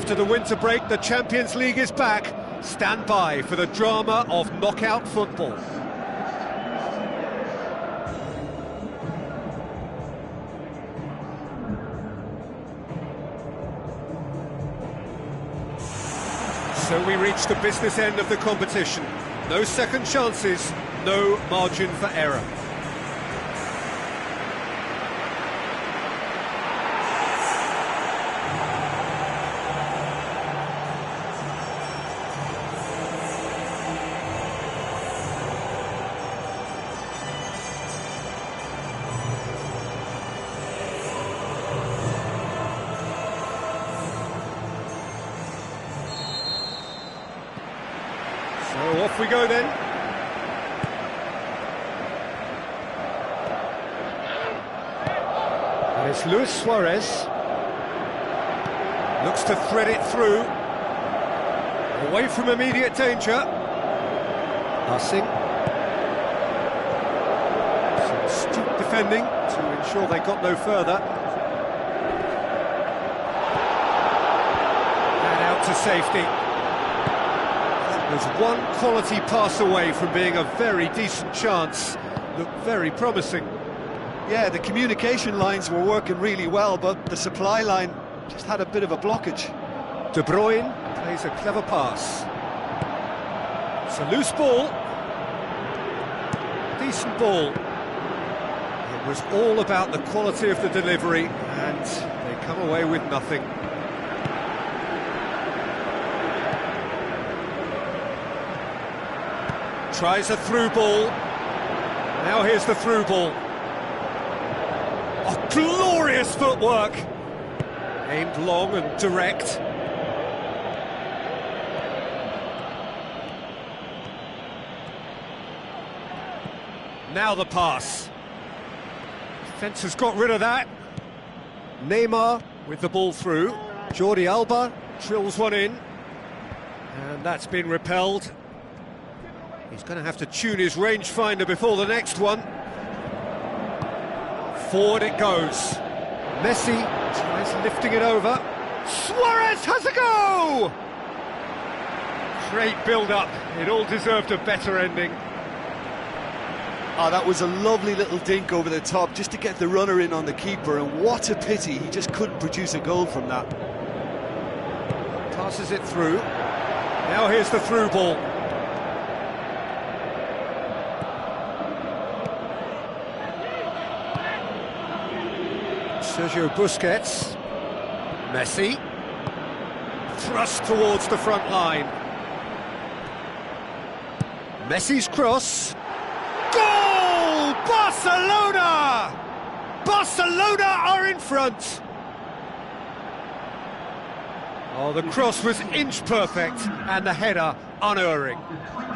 After the winter break, the Champions League is back. Stand by for the drama of knockout football. So we reach the business end of the competition. No second chances, no margin for error. So off we go then. And it's Luis Suarez. Looks to thread it through. Away from immediate danger. Passing. Some astute defending to ensure they got no further. And out to safety. Was one quality pass away from being a very decent chance. Looked very promising. Yeah, the communication lines were working really well, but the supply line just had a bit of a blockage. De Bruyne plays a clever pass. It's a loose ball. Decent ball. It was all about the quality of the delivery, and they come away with nothing. Tries a through ball. Now here's the through ball. Oh, glorious footwork! Aimed long and direct. Now the pass. Defence has got rid of that. Neymar with the ball through. Jordi Alba drills one in. And that's been repelled. He's going to have to tune his rangefinder before the next one. Forward it goes. Messi tries lifting it over. Suarez has a go! Great build-up. It all deserved a better ending. Oh, that was a lovely little dink over the top just to get the runner in on the keeper, and what a pity he just couldn't produce a goal from that. Passes it through. Now here's the through ball. Sergio Busquets. Messi. Thrust towards the front line. Messi's cross. Goal! Barcelona! Barcelona are in front. Oh, the cross was inch perfect and the header unerring.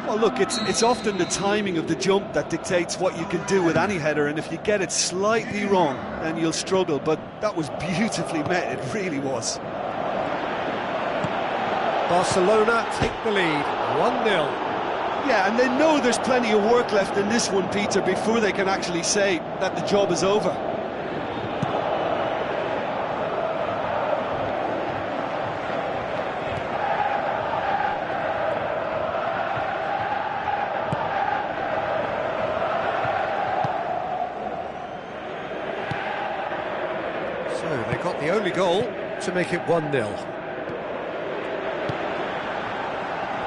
Well, look, it's often the timing of the jump that dictates what you can do with any header, and if you get it slightly wrong, then you'll struggle, but that was beautifully met, it really was. Barcelona take the lead, 1-0. Yeah, and they know there's plenty of work left in this one, Peter, before they can actually say that the job is over. So they got the only goal to make it 1-0.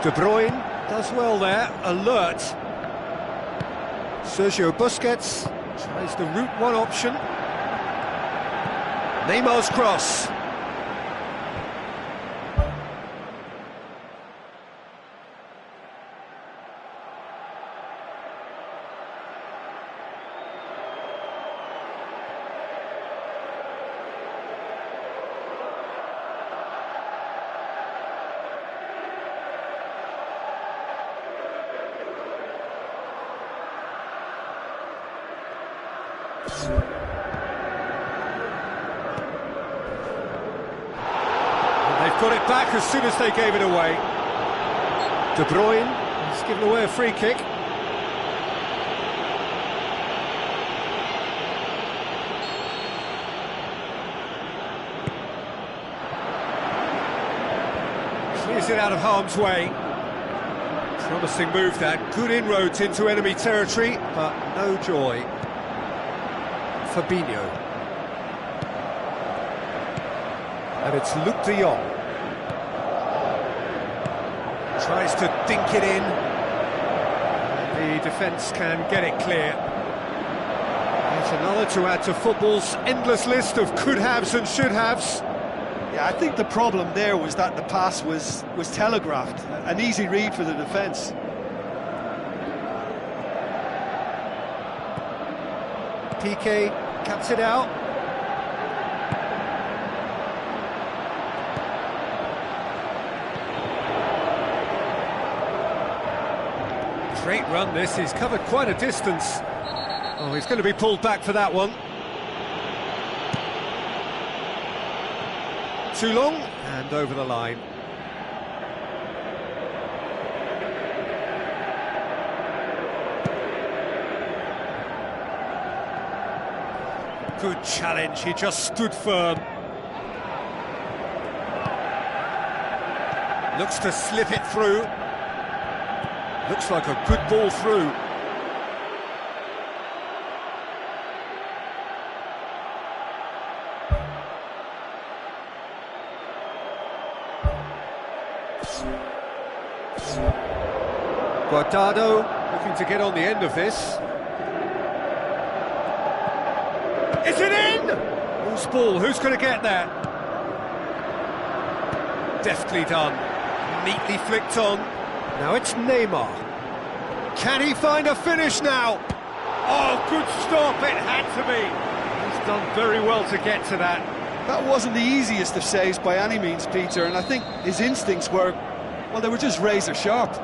De Bruyne does well there, alert. Sergio Busquets tries the route one option. Neymar's cross. They've got it back as soon as they gave it away. De Bruyne has given away a free kick. keeps it out of harm's way. Promising move that, good inroads into enemy territory, but no joy. Fabinho. And it's Luke de Jong. Tries to dink it in. The defence can get it clear. It's another to add to football's endless list of could-haves and should-haves. Yeah, I think the problem there was that the pass was telegraphed. An easy read for the defence. Piqué cuts it out. Great run this, he's covered quite a distance. Oh, he's going to be pulled back for that one. Too long, and over the line. Good challenge, he just stood firm. Looks to slip it through. Looks like a good ball through. Guardado looking to get on the end of this. Is it in? Whose ball? Who's going to get that? Deftly done. Neatly flicked on. Now it's Neymar. Can he find a finish now? Oh, good stop, it had to be. He's done very well to get to that. That wasn't the easiest of saves by any means, Peter, and I think his instincts were, well, they were just razor sharp.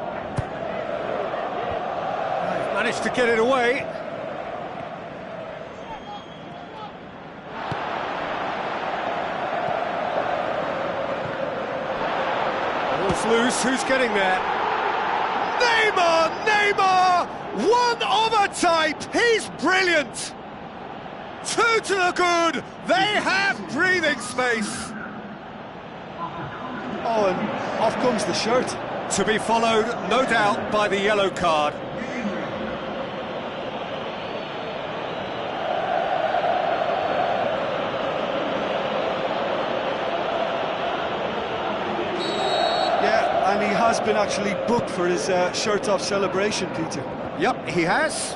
Managed to get it away. Ball's loose, who's getting there? Neymar! One of a type! He's brilliant! Two to the good! They have breathing space! Oh, and off comes the shirt. To be followed, no doubt, by the yellow card. And he has been actually booked for his shirt-off celebration, Peter. Yep, he has.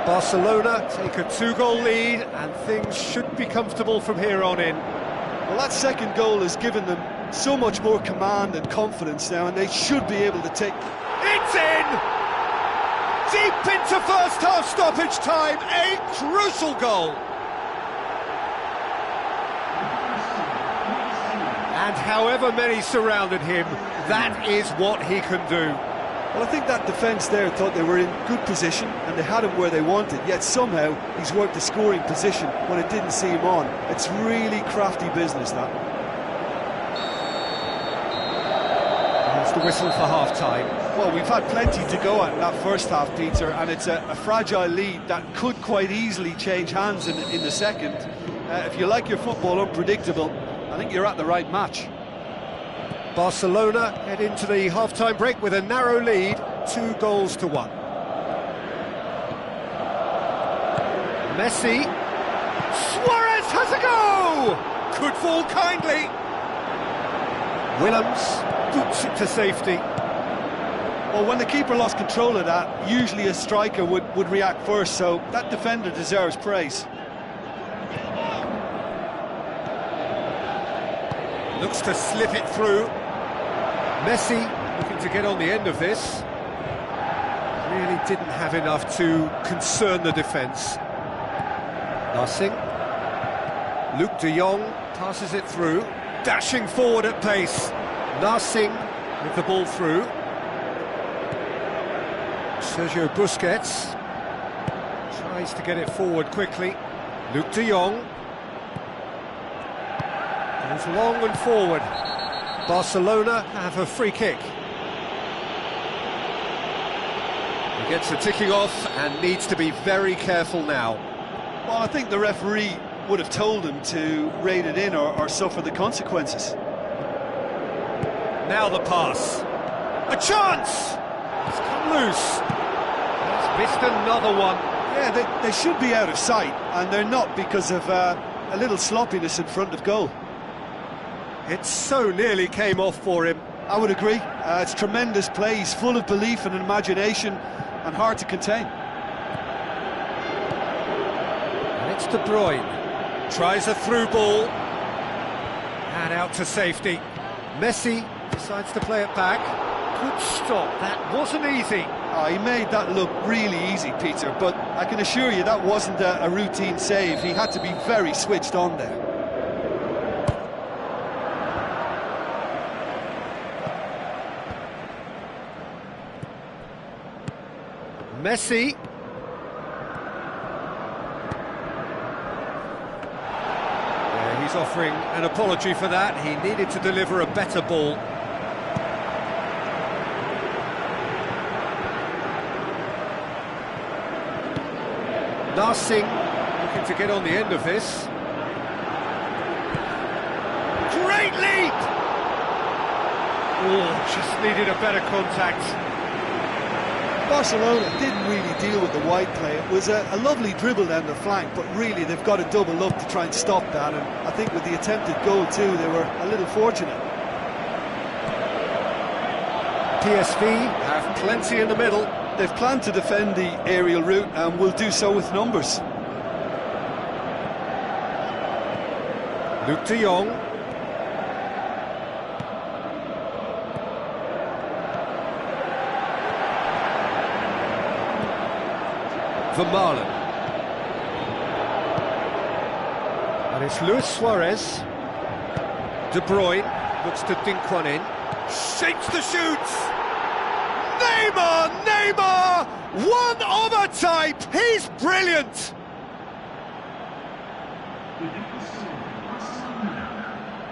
Barcelona take a 2-goal lead, and things should be comfortable from here on in. Well, that second goal has given them so much more command and confidence now, and they should be able to take... It's in! Deep into first-half stoppage time, a crucial goal. And however many surrounded him, that is what he can do. Well, I think that defence there thought they were in good position and they had him where they wanted, yet somehow he's worked the scoring position when it didn't see him on. It's really crafty business, that. Here's the whistle for half-time. Well, we've had plenty to go at in that first half, Peter, and it's a fragile lead that could quite easily change hands in the second. If you like your football unpredictable, I think you're at the right match. Barcelona head into the half-time break with a narrow lead, 2-1. Messi. Suarez has a go! Could fall kindly. Willems boots it to safety. Well, when the keeper lost control of that, usually a striker would react first, so that defender deserves praise. Looks to slip it through. Messi looking to get on the end of this. Really didn't have enough to concern the defence. Narsing. Luke de Jong passes it through. Dashing forward at pace. Narsing with the ball through. Sergio Busquets tries to get it forward quickly. Luke de Jong. Goes long and forward. Barcelona have a free kick. He gets the ticking off and needs to be very careful now. Well, I think the referee would have told him to rein it in or suffer the consequences. Now the pass. A chance! It's come loose. He's missed another one. Yeah, they should be out of sight, and they're not because of a little sloppiness in front of goal. It so nearly came off for him. I would agree. It's tremendous play. He's full of belief and imagination and hard to contain. And it's De Bruyne. Tries a through ball. And out to safety. Messi decides to play it back. Good stop. That wasn't easy. Oh, he made that look really easy, Peter, but I can assure you that wasn't a routine save. He had to be very switched on there. Messi. Yeah, he's offering an apology for that. He needed to deliver a better ball. Narsing looking to get on the end of this. Great leap! Oh, just needed a better contact. Barcelona didn't really deal with the wide play. It was a lovely dribble down the flank, but really they've got to double up to try and stop that, and I think with the attempted goal too, they were a little fortunate. PSV have plenty in the middle. They've planned to defend the aerial route and will do so with numbers. Luke de Jong. Vermaelen. And it's Luis Suarez. De Bruyne looks to dink one in. Shapes the shoots! Neymar! One of a type! He's brilliant!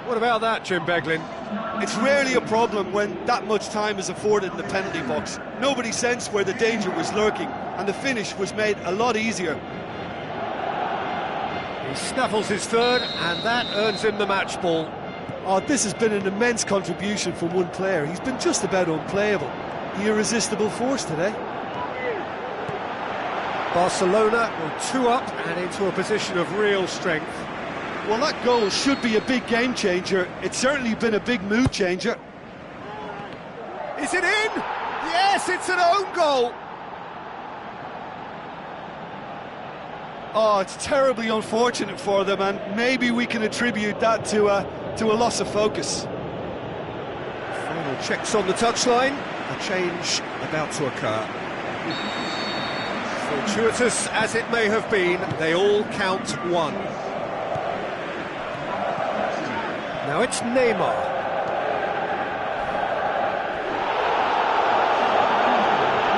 What about that, Jim Beglin? It's rarely a problem when that much time is afforded in the penalty box. Nobody sensed where the danger was lurking, and the finish was made a lot easier. He snaffles his third, and that earns him the match ball. Oh, this has been an immense contribution from one player. He's been just about unplayable. The irresistible force today. Barcelona will 2 up and into a position of real strength. Well, that goal should be a big game changer. It's certainly been a big mood changer. Is it in? Yes, it's an own goal. Oh, it's terribly unfortunate for them, and maybe we can attribute that to a loss of focus. Final checks on the touchline. A change about to occur. Fortuitous as it may have been, they all count one. Now it's Neymar.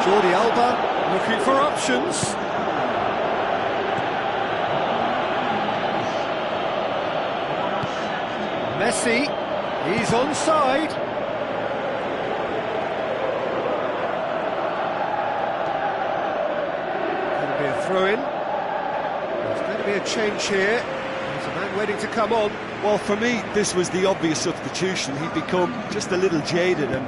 Jordi Alba looking for options. Messi, he's onside. Going to be a throw-in. There's going to be a change here. There's a man waiting to come on. Well, for me, this was the obvious substitution. He'd become just a little jaded, and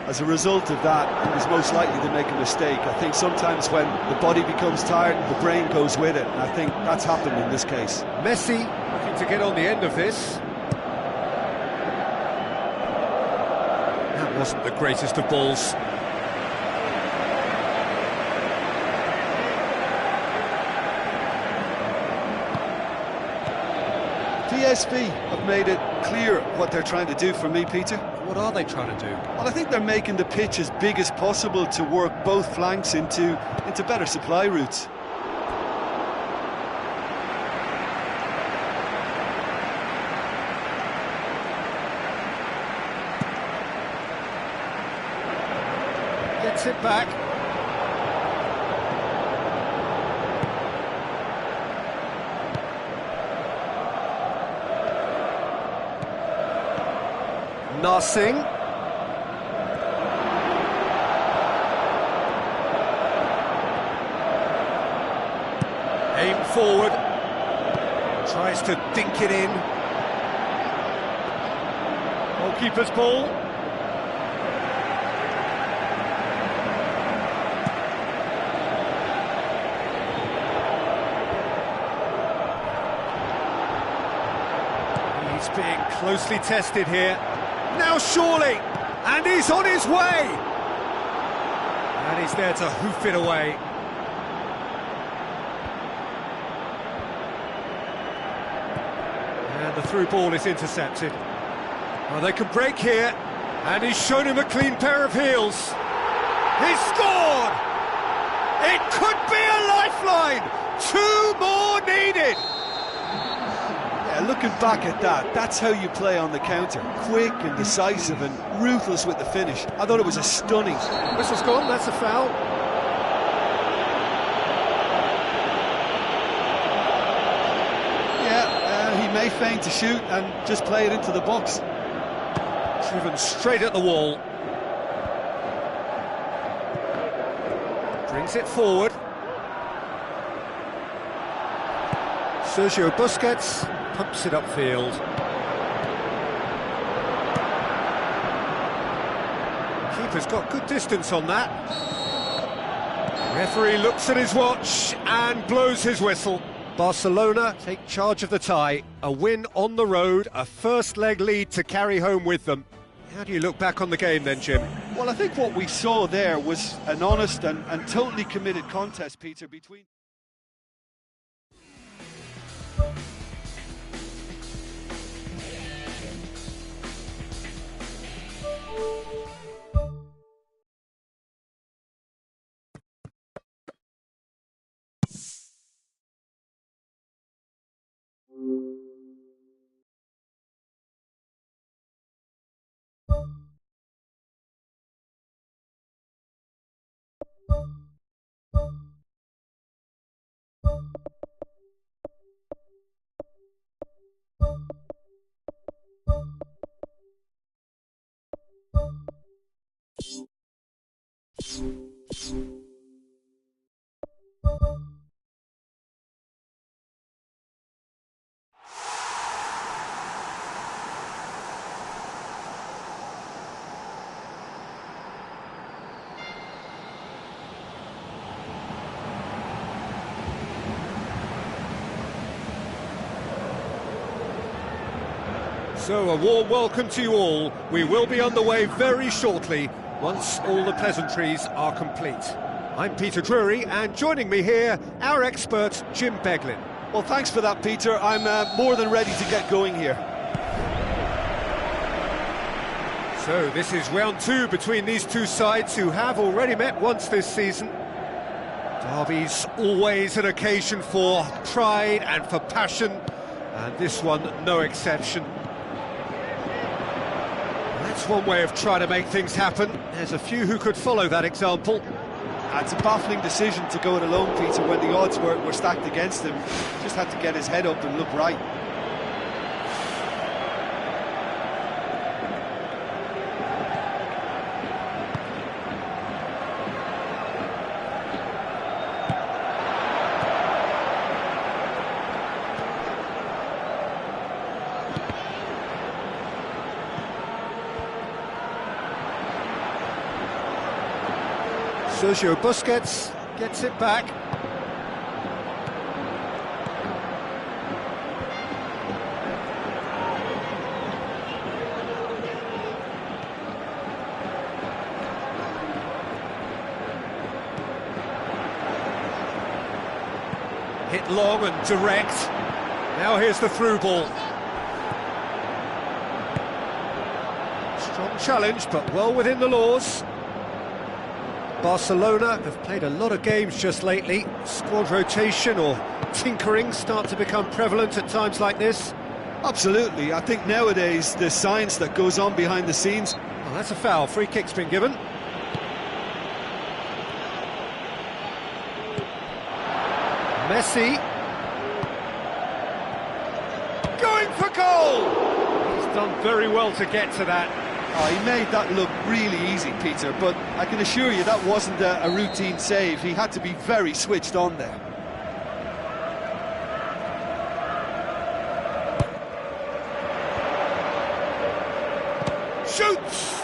as a result of that, he was most likely to make a mistake. I think sometimes when the body becomes tired, the brain goes with it, and I think that's happened in this case. Messi looking to get on the end of this. That wasn't the greatest of balls. PSV have made it clear what they're trying to do for me, Peter. What are they trying to do? Well, I think they're making the pitch as big as possible to work both flanks into better supply routes. Gets it back. Narsing. Aim forward. Tries to dink it in. Goalkeeper's ball. being closely tested here. Now surely, and he's on his way! And he's there to hoof it away. And the through ball is intercepted. Well, they can break here, and he's shown him a clean pair of heels. He's scored! It could be a lifeline! 2 more needed! Yeah, looking back at that, that's how you play on the counter. Quick and decisive and ruthless with the finish. I thought it was a stunning... Whistle's gone, that's a foul. Yeah, he may feign to shoot and just play it into the box. Driven straight at the wall. Brings it forward. Sergio Busquets pumps it upfield. Keeper's got good distance on that. Referee looks at his watch and blows his whistle. Barcelona take charge of the tie. A win on the road, a first leg lead to carry home with them. How do you look back on the game then, Jim? Well, I think what we saw there was an honest and totally committed contest, Peter, between... So, a warm welcome to you all. We will be on the way very shortly, once all the pleasantries are complete. I'm Peter Drury, and joining me here, our expert, Jim Beglin. Well, thanks for that, Peter. I'm more than ready to get going here. So, this is round 2 between these two sides who have already met once this season. Derby's always an occasion for pride and for passion, and this one no exception. That's one way of trying to make things happen. There's a few who could follow that example. It's a baffling decision to go it alone, Peter, when the odds were stacked against him. Just had to get his head up and look right. Sergio Busquets gets it back. Hit long and direct. Now here's the through ball. Strong challenge, but well within the laws. Barcelona have played a lot of games just lately. Squad rotation or tinkering start to become prevalent at times like this. Absolutely. I think nowadays the science that goes on behind the scenes... Well, that's a foul. Free kick's been given. Messi. Going for goal! He's done very well to get to that. Oh, he made that look really easy, Peter, but I can assure you that wasn't a routine save. He had to be very switched on there. Shoots!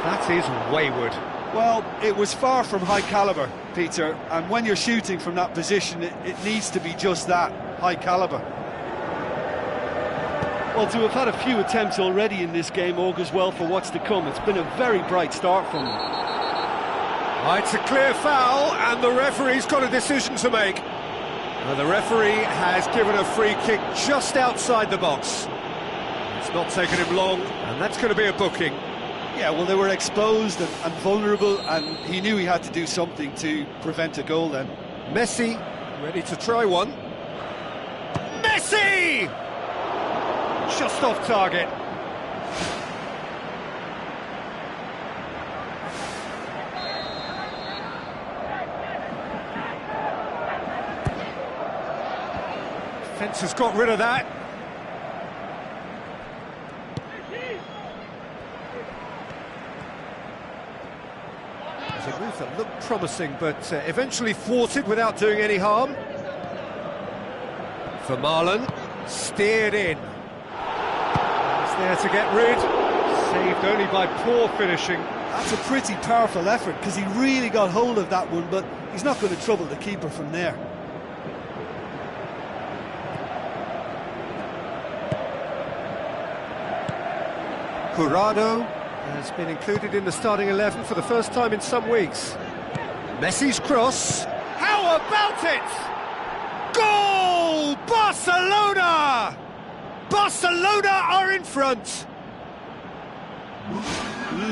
That is wayward. Well, it was far from high calibre, Peter, and when you're shooting from that position, it needs to be just that, high calibre. Well, to have had a few attempts already in this game augurs well for what's to come. It's been a very bright start from them. It's a clear foul, and the referee's got a decision to make. The referee has given a free kick just outside the box. It's not taken him long, and that's going to be a booking. Yeah, well, they were exposed and vulnerable, and he knew he had to do something to prevent a goal then. Messi, ready to try one. Messi! Just off target. Defence has got rid of that. There's a move that looked promising, but eventually thwarted without doing any harm. For Marlon, steered in. He's there to get rid. Saved only by poor finishing. That's a pretty powerful effort, because he really got hold of that one, but he's not going to trouble the keeper from there. Jurado has been included in the starting 11 for the first time in some weeks. Messi's cross. How about it? Goal! Barcelona! Barcelona are in front.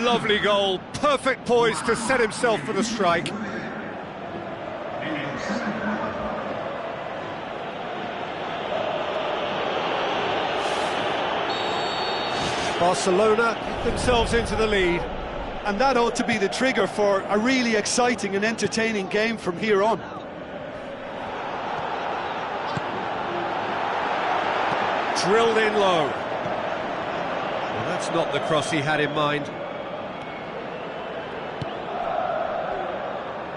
Lovely goal. Perfect poise to set himself for the strike. Barcelona get themselves into the lead. And that ought to be the trigger for a really exciting and entertaining game from here on. Drilled in low. Well, that's not the cross he had in mind.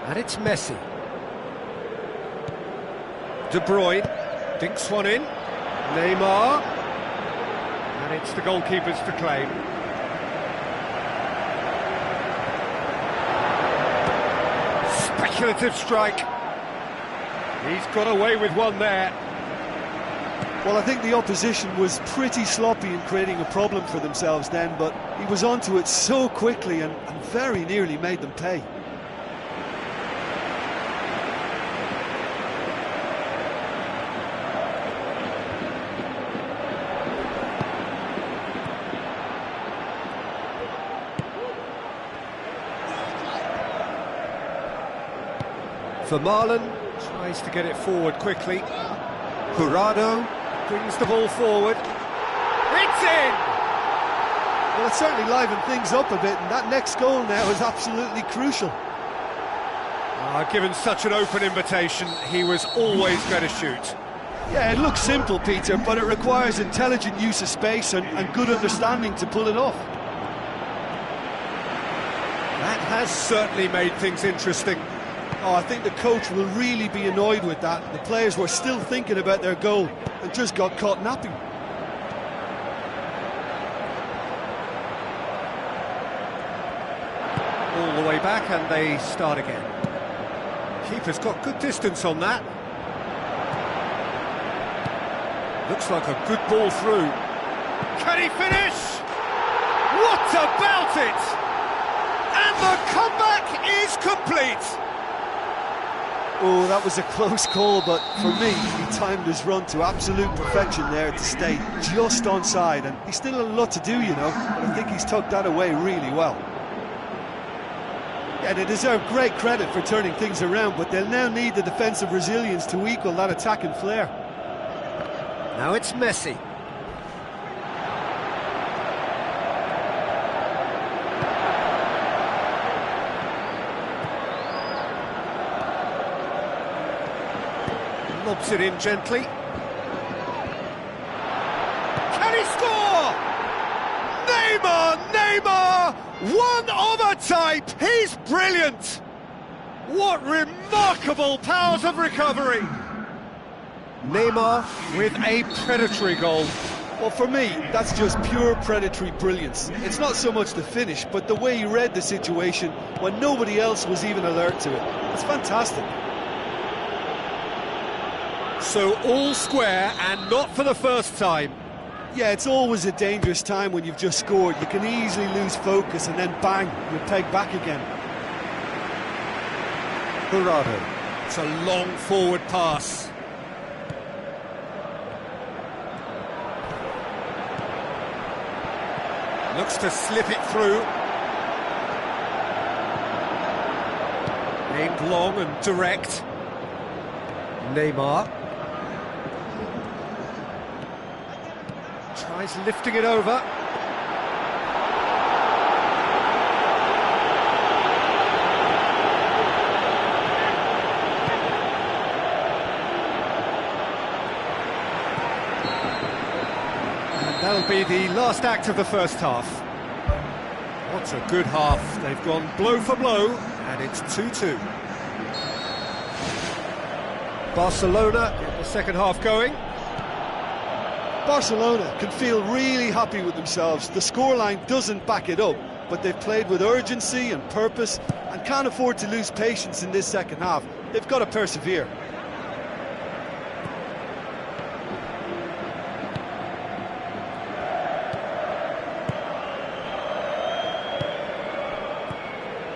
And it's Messi. De Bruyne dinks one in. Neymar. And it's the goalkeepers to claim. Speculative strike. He's got away with one there. Well, I think the opposition was pretty sloppy in creating a problem for themselves then, but he was onto it so quickly and very nearly made them pay. For Marlon, tries to get it forward quickly. Jurado brings the ball forward. It's in! Well, it certainly livened things up a bit, and that next goal now is absolutely crucial. Given such an open invitation, he was always going to shoot. Yeah, it looks simple, Peter, but it requires intelligent use of space and good understanding to pull it off. That has certainly made things interesting. Oh, I think the coach will really be annoyed with that. The players were still thinking about their goal and just got caught napping. All the way back, and they start again. Keeper's got good distance on that. Looks like a good ball through. Can he finish? What about it? And the comeback is complete. Oh, that was a close call, but for me, he timed his run to absolute perfection there to stay just onside, and he's still a lot to do, you know, but I think he's tucked that away really well. Yeah, they deserve great credit for turning things around, but they'll now need the defensive resilience to equal that attacking flair. Now it's Messi. Lobs it in gently. Can he score? Neymar! One of a type! He's brilliant! What remarkable powers of recovery! Neymar with a predatory goal. Well, for me, that's just pure predatory brilliance. It's not so much the finish, but the way he read the situation when nobody else was even alert to it. It's fantastic. So all square, and not for the first time. Yeah, it's always a dangerous time when you've just scored. You can easily lose focus and then bang, you're pegged back again. Jurado. It's a long forward pass. Looks to slip it through. Aimed long and direct. Neymar. Tries lifting it over. And that'll be the last act of the first half. What a good half. They've gone blow for blow, and it's 2-2. Barcelona get the second half going. Barcelona can feel really happy with themselves. The scoreline doesn't back it up, but they've played with urgency and purpose and can't afford to lose patience in this second half. They've got to persevere.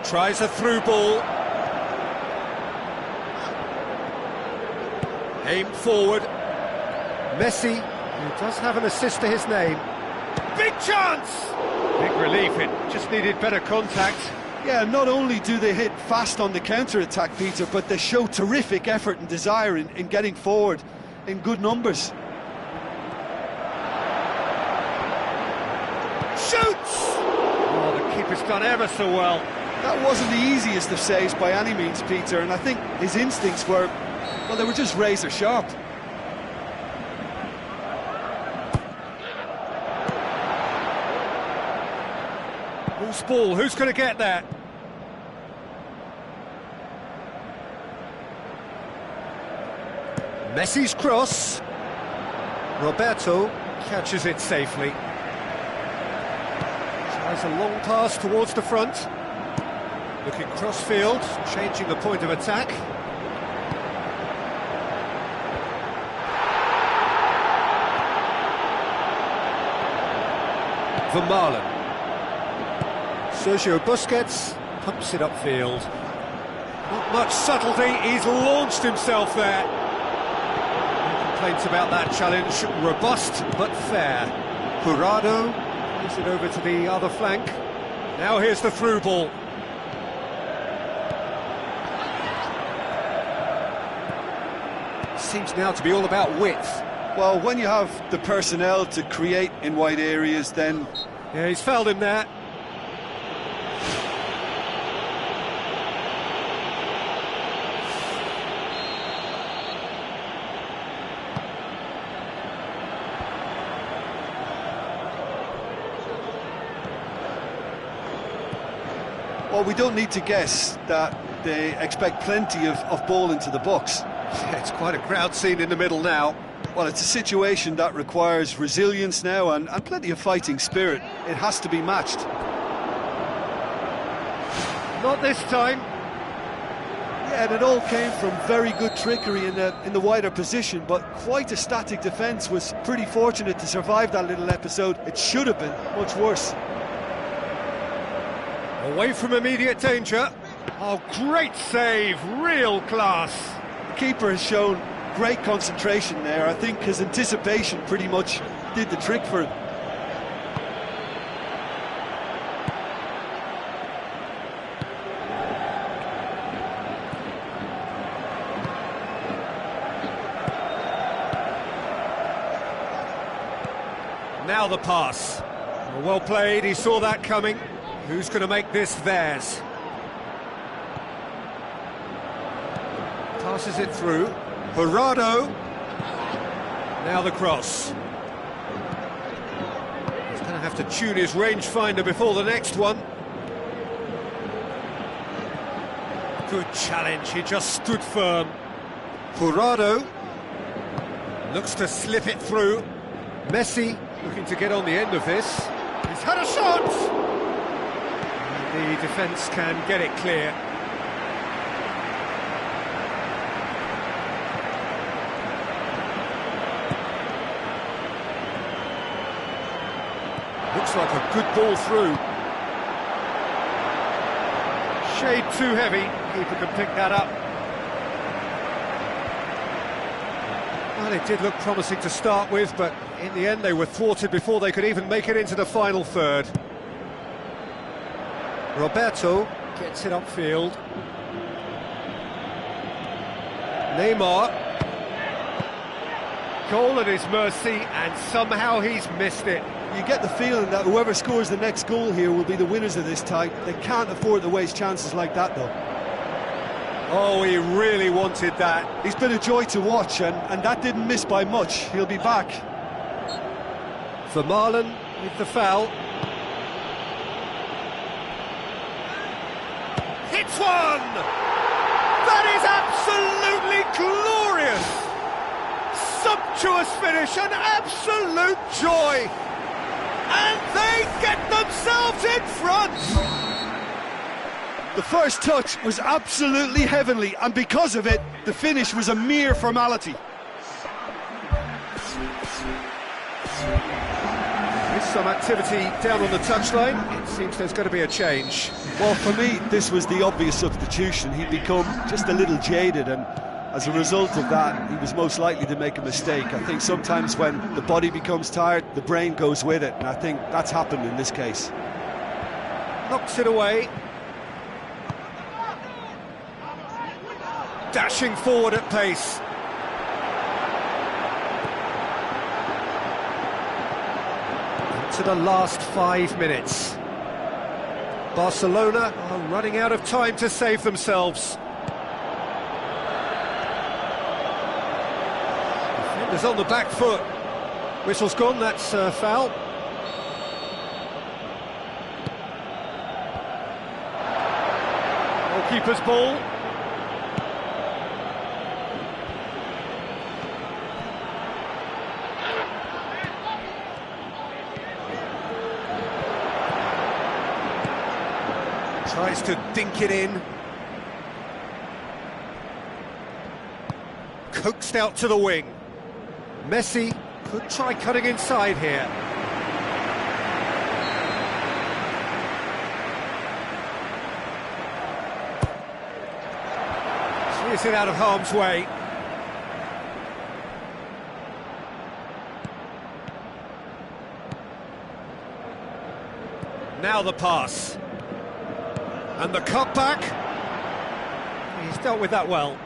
Tries a through ball. Aimed forward. Messi, who does have an assist to his name. Big chance! Big relief, it just needed better contact. Yeah, not only do they hit fast on the counter-attack, Peter, but they show terrific effort and desire in getting forward in good numbers. Shoots! Oh, the keeper's done ever so well. That wasn't the easiest of saves by any means, Peter, and I think his instincts were, well, they were just razor sharp. Loose ball, who's going to get that? Messi's cross. Roberto catches it safely. Tries a long pass towards the front. Looking cross-field, changing the point of attack. Vermaelen. Sergio Busquets pumps it upfield. Not much subtlety, he's launched himself there. No complaints about that challenge, robust but fair. Jurado plays it over to the other flank. Now here's the through ball. Seems now to be all about width. Well, when you have the personnel to create in wide areas, then... Yeah, he's fouled him there. Well, we don't need to guess that they expect plenty of ball into the box. Yeah, it's quite a crowd scene in the middle now. Well, it's a situation that requires resilience now and plenty of fighting spirit. It has to be matched. Not this time. Yeah, and it all came from very good trickery in the wider position, but quite a static defence. Was pretty fortunate to survive that little episode. It should have been much worse. Away from immediate danger. Oh, great save, real class. The keeper has shown great concentration there. I think his anticipation pretty much did the trick for him. Now the pass. Well played, he saw that coming. Who's going to make this theirs? Passes it through. Jurado. Now the cross. He's going to have to tune his rangefinder before the next one. Good challenge, he just stood firm. Jurado looks to slip it through. Messi looking to get on the end of this. He's had a shot! The defence can get it clear. Looks like a good ball through. Shade too heavy, keeper can pick that up. Well, it did look promising to start with, but in the end they were thwarted before they could even make it into the final third. Roberto gets it upfield. Neymar. Goal at his mercy, and somehow he's missed it. You get the feeling that whoever scores the next goal here will be the winners of this tie. They can't afford to waste chances like that, though. Oh, he really wanted that. He's been a joy to watch, and that didn't miss by much. He'll be back. Vermaelen with the foul. Hits one! That is absolutely glorious! Sumptuous finish, an absolute joy! And they get themselves in front! The first touch was absolutely heavenly, and because of it, the finish was a mere formality. With some activity down on the touchline, it seems there's going to be a change. Well, for me, this was the obvious substitution. He'd become just a little jaded, and as a result of that, he was most likely to make a mistake. I think sometimes when the body becomes tired, the brain goes with it, and I think that's happened in this case. Knocks it away. Dashing forward at pace. Into the last 5 minutes. Barcelona are running out of time to save themselves. Defenders on the back foot. Whistle's gone, that's a foul. Goalkeeper's ball. Tries to dink it in. Coaxed out to the wing. Messi could try cutting inside here. Shears it out of harm's way. Now the pass. And the cutback. He's dealt with that well.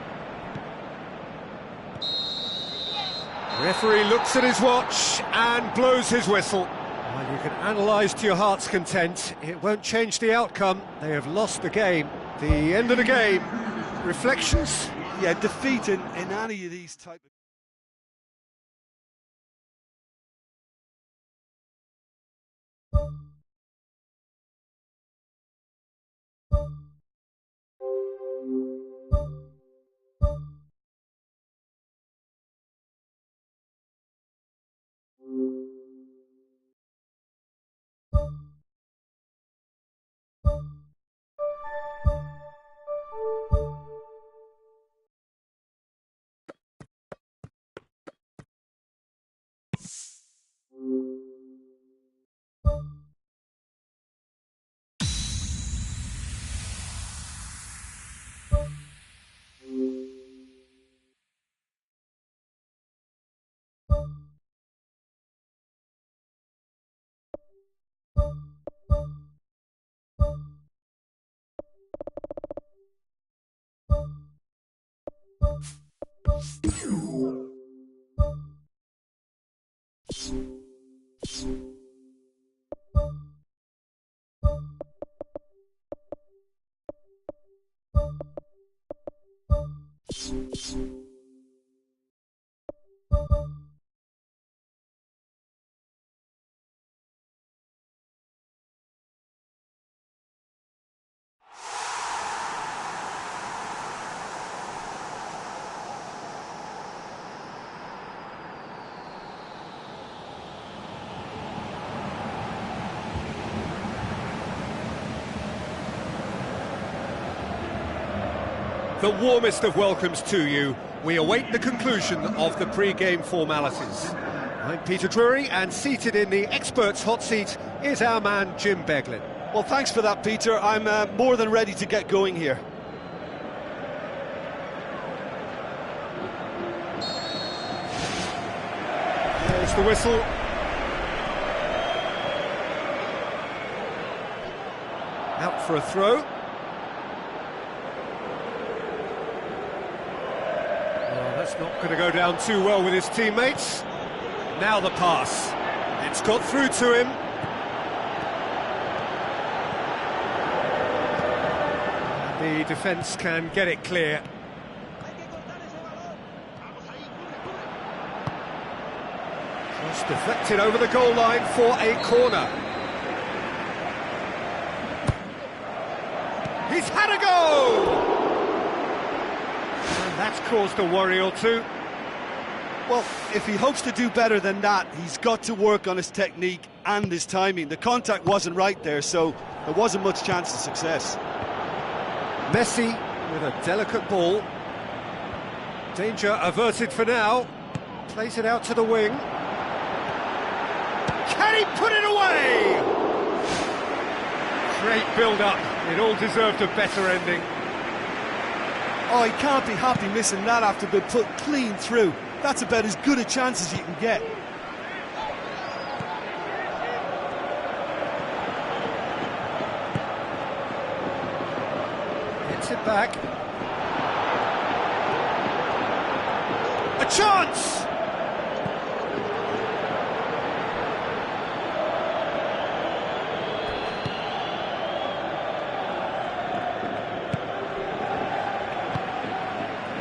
Referee looks at his watch and blows his whistle. Well, you can analyse to your heart's content. It won't change the outcome. They have lost the game. The end of the game. Reflections? Yeah, defeat in any of these type of... The warmest of welcomes to you. We await the conclusion of the pre-game formalities. I'm Peter Drury, and seated in the experts' hot seat is our man Jim Beglin. Well, thanks for that, Peter. I'm more than ready to get going here. There's the whistle. Out for a throw. Well, that's not going to go down too well with his teammates. Now the pass. It's got through to him. The defence can get it clear. Cross deflected over the goal line for a corner. He's had a go! And that's caused a worry or two. Well, if he hopes to do better than that, he's got to work on his technique and his timing. The contact wasn't right there, so there wasn't much chance of success. Messi with a delicate ball. Danger averted for now. Plays it out to the wing. Can he put it away? Great build-up. It all deserved a better ending. Oh, he can't be happy missing that after being put clean through. That's about as good a chance as you can get. Gets it back. A chance!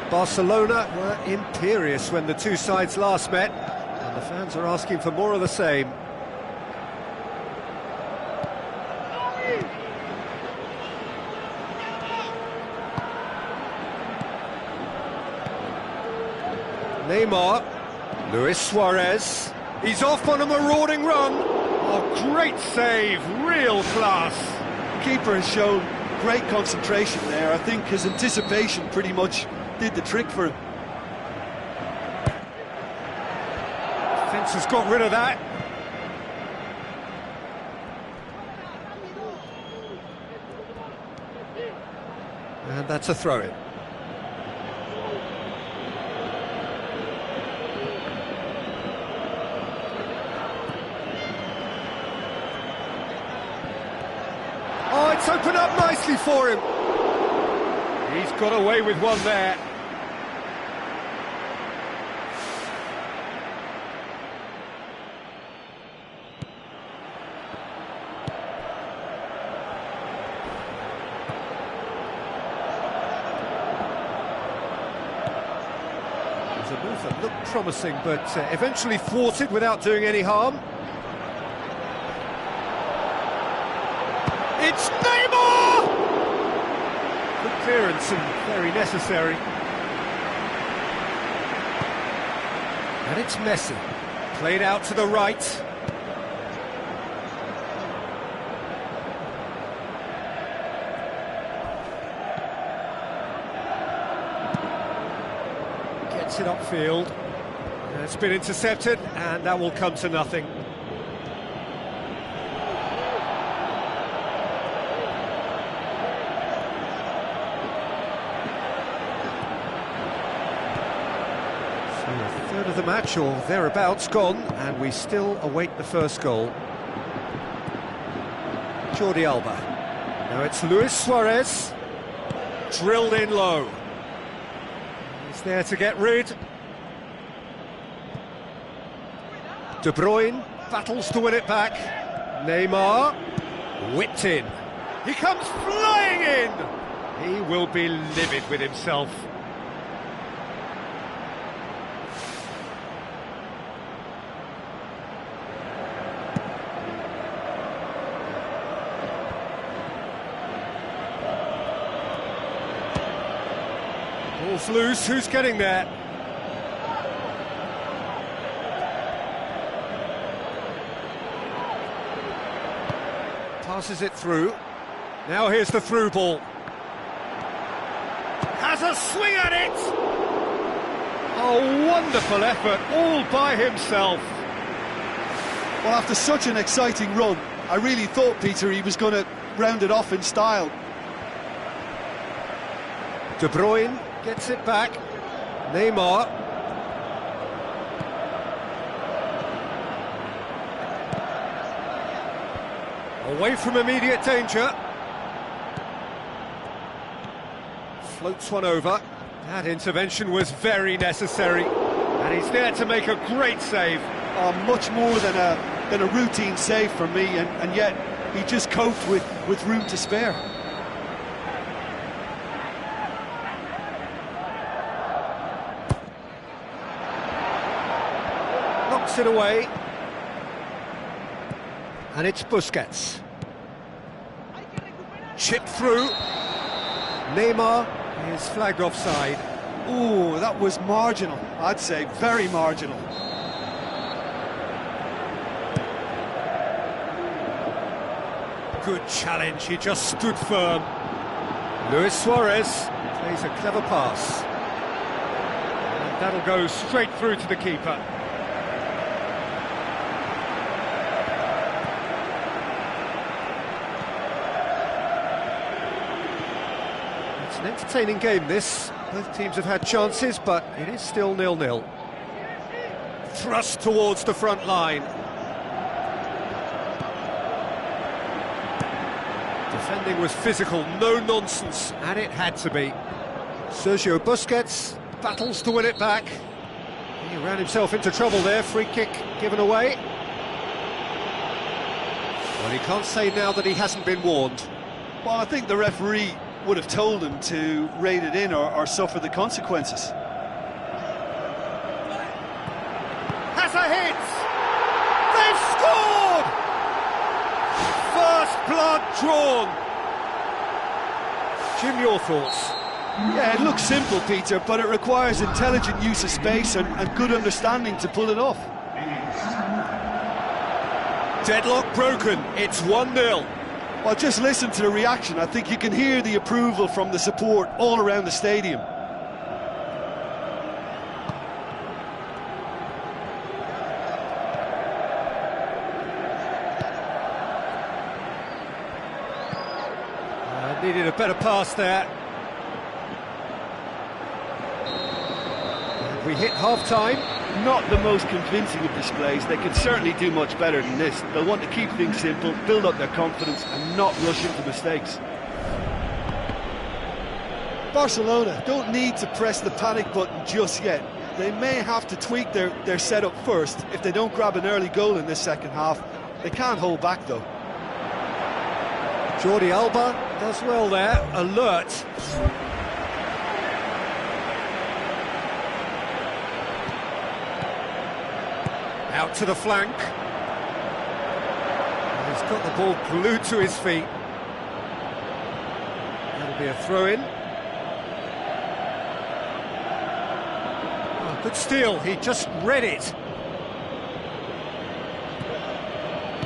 Barcelona were imperious when the two sides last met, and the fans are asking for more of the same. Neymar, Luis Suarez, he's off on a marauding run. Oh, great save, real class. The keeper has shown great concentration there. I think his anticipation pretty much did the trick for him. Defence has got rid of that. And that's a throw-in. Oh, it's opened up nicely for him. He's got away with one there. It was a move that looked promising, but eventually thwarted without doing any harm. It's Neymar! Good clearance and very necessary. And it's Messi. Played out to the right. Gets it upfield. It's been intercepted, and that will come to nothing. A third of the match, or thereabouts, gone, and we still await the first goal. Jordi Alba. Now it's Luis Suarez. Drilled in low. He's there to get rid. De Bruyne battles to win it back. Neymar. Whipped in. He comes flying in! He will be livid with himself. Ball's loose, who's getting there? Passes it through. Now here's the through ball. Has a swing at it! Oh, wonderful effort, all by himself. Well, after such an exciting run, I really thought, Peter, he was going to round it off in style. De Bruyne gets it back. Neymar. Away from immediate danger. Floats one over. That intervention was very necessary. And he's there to make a great save. Oh, much more than a routine save for me, and yet he just coped with room to spare. Knocks it away. And it's Busquets. Chip through. Neymar is flagged offside. Ooh, that was marginal, I'd say, very marginal. Good challenge, he just stood firm. Luis Suarez plays a clever pass. And that'll go straight through to the keeper. It's an entertaining game, this. Both teams have had chances, but it is still 0-0. Thrust towards the front line. Defending was physical, no nonsense, and it had to be. Sergio Busquets battles to win it back. He ran himself into trouble there, free kick given away. Well, he can't say now that he hasn't been warned. Well, I think the referee would have told him to rein it in or suffer the consequences. Has a hit! They've scored! First blood drawn. Jim, your thoughts? Yeah, it looks simple, Peter, but it requires intelligent use of space and good understanding to pull it off. Deadlock broken, it's 1-0. Well, just listen to the reaction. I think you can hear the approval from the support all around the stadium. Needed a better pass there. And we hit half-time. Not the most convincing of displays. They can certainly do much better than this. They'll want to keep things simple, build up their confidence and not rush into mistakes. Barcelona don't need to press the panic button just yet. They may have to tweak their setup first if they don't grab an early goal in this second half. They can't hold back though. Jordi Alba does well there, alert. Out to the flank. He's got the ball glued to his feet. That'll be a throw-in. Oh, good steal, he just read it.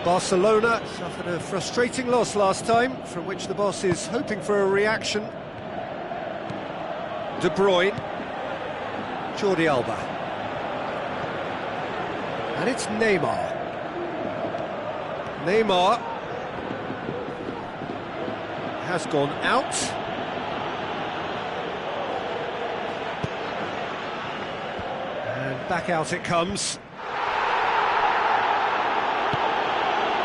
Barcelona suffered a frustrating loss last time, from which the boss is hoping for a reaction. De Bruyne. Jordi Alba. And it's Neymar. Neymar has gone out. And back out it comes.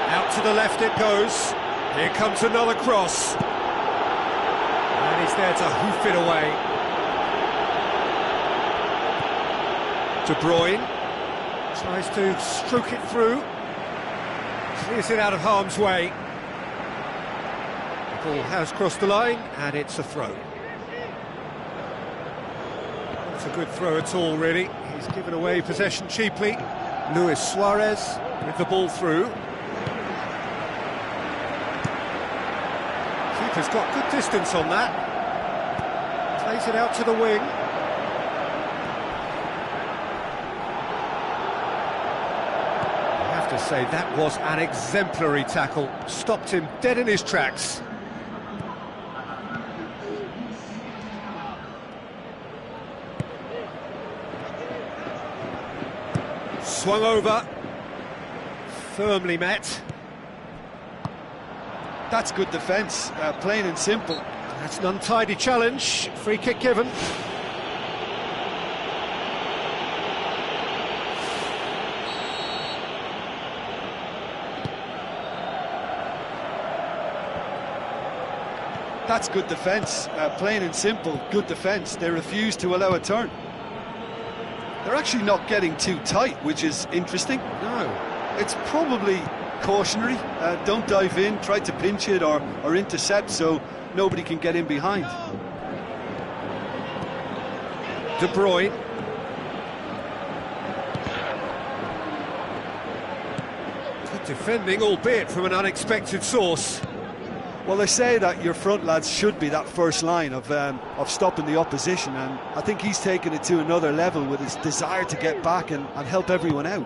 Out to the left it goes. Here comes another cross. And he's there to hoof it away. De Bruyne tries to stroke it through. Clears it out of harm's way. The ball has crossed the line and it's a throw. Not a good throw at all, really. He's given away possession cheaply. Luis Suarez with the ball through. Keeper's got good distance on that. Plays it out to the wing. I have to say, that was an exemplary tackle. Stopped him dead in his tracks. Swung over. Firmly met. That's good defence, plain and simple. That's an untidy challenge. Free kick given. That's good defence, plain and simple, good defence. They refuse to allow a turn. They're actually not getting too tight, which is interesting. No. It's probably cautionary. Don't dive in, try to pinch it or intercept so nobody can get in behind. De Bruyne. Good defending, albeit from an unexpected source. Well, they say that your front lads should be that first line of stopping the opposition, and I think he's taken it to another level with his desire to get back and help everyone out.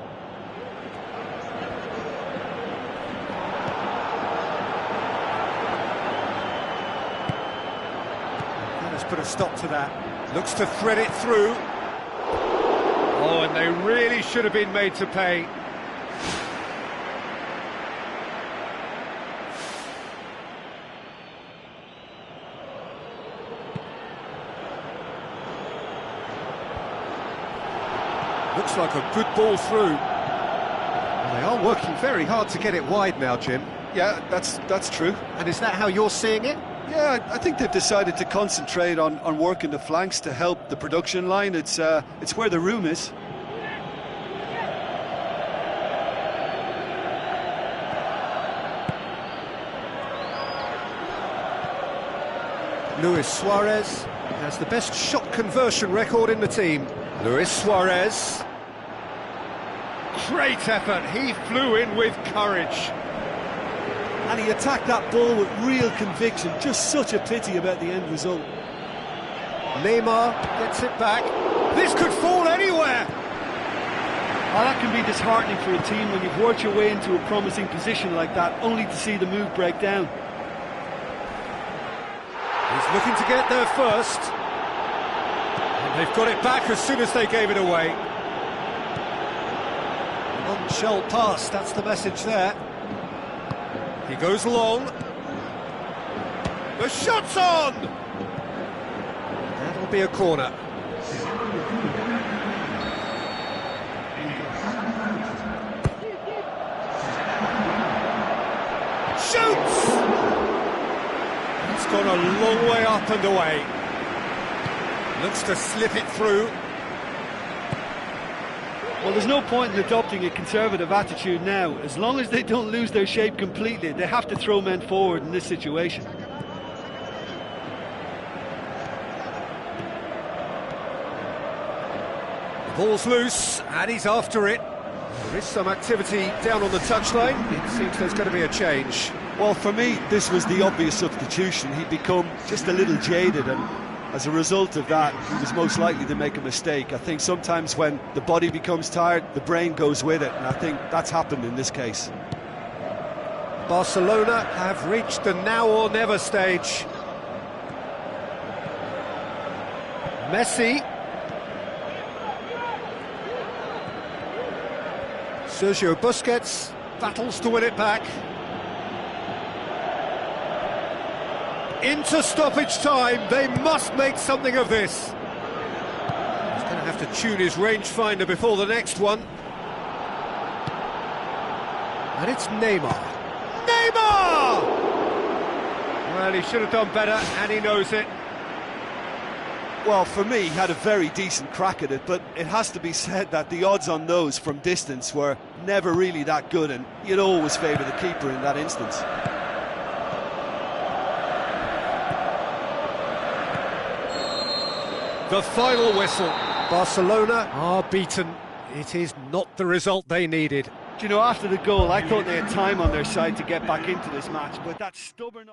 That has put a stop to that. Looks to thread it through. Oh, and they really should have been made to pay. Looks like a good ball through. Well, they are working very hard to get it wide now, Jim. Yeah, that's true. And is that how you're seeing it? Yeah, I think they've decided to concentrate on working the flanks to help the production line. It's where the room is. Luis Suarez has the best shot conversion record in the team. Luis Suarez. Great effort, he flew in with courage. And he attacked that ball with real conviction. Just such a pity about the end result. Neymar gets it back. This could fall anywhere. Oh, that can be disheartening for a team when you've worked your way into a promising position like that, only to see the move break down. He's looking to get there first. And they've got it back as soon as they gave it away. Shell pass, that's the message there. He goes long. The shot's on! That'll be a corner. Shoots! It's gone a long way up and away. Looks to slip it through. Well, there's no point in adopting a conservative attitude now. As long as they don't lose their shape completely, they have to throw men forward in this situation. The ball's loose, and he's after it. There is some activity down on the touchline. It seems there's going to be a change. Well, for me, this was the obvious substitution. He'd become just a little jaded, and as a result of that, he was most likely to make a mistake. I think sometimes when the body becomes tired, the brain goes with it, and I think that's happened in this case. Barcelona have reached the now or never stage. Messi. Sergio Busquets battles to win it back. Into stoppage time, they must make something of this. He's going to have to tune his rangefinder before the next one. And it's Neymar. Neymar! Well, he should have done better, and he knows it. Well, for me, he had a very decent crack at it, but it has to be said that the odds on those from distance were never really that good, and you'd always favour the keeper in that instance. The final whistle. Barcelona are beaten. It is not the result they needed. Do you know, after the goal, I thought they had time on their side to get back into this match, but that stubborn...